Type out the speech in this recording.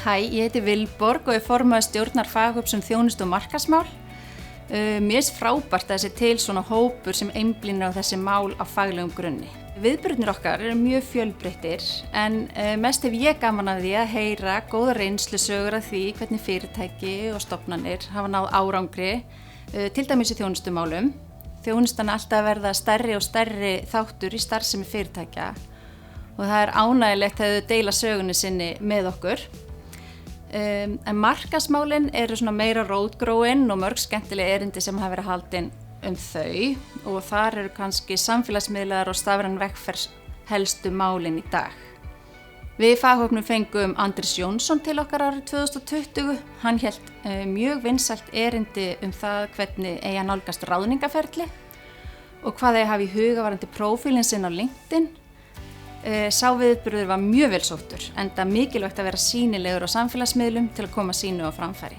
Hæ, ég heiti Vilborg og formaður stjórnar faghóps þjónustu og markaðsmál. Mér finnst frábært að þessi til svona hópur sem einblínir á þessi mál á faglegum grunni. Viðburðirnir okkar eru mjög fjölbreyttir en mest hef ég gaman af því að heyra góða reynslusögur af því hvernig fyrirtæki og stofnanir hafa náð árangri, til dæmis í þjónustumálum. Þjónustan er alltaf að verða stærri og stærri þáttur í starfsemi fyrirtækja og það er ánægilegt að þau deila sögunni sinni með okkur. En markaðsmálin eru svona meira rótgróin og mörg skemmtileg erindi sem hafa verið haldin þau og þar eru kannski samfélagsmiðlar og stafræn vegferð helstu málin í dag. Við í faghópnum fengum Andrés Jónsson til okkar árið 2020. Hann hélt mjög vinsælt erindi það hvernig eigi að nálgast ráðningaferli og hvað eigi hafa í huga varðandi prófílinn sinn á LinkedIn. Sá viðburður var mjög vel sóttur, enda mikilvægt að vera sýnilegur á samfélagsmiðlum til að koma sínu á framfæri.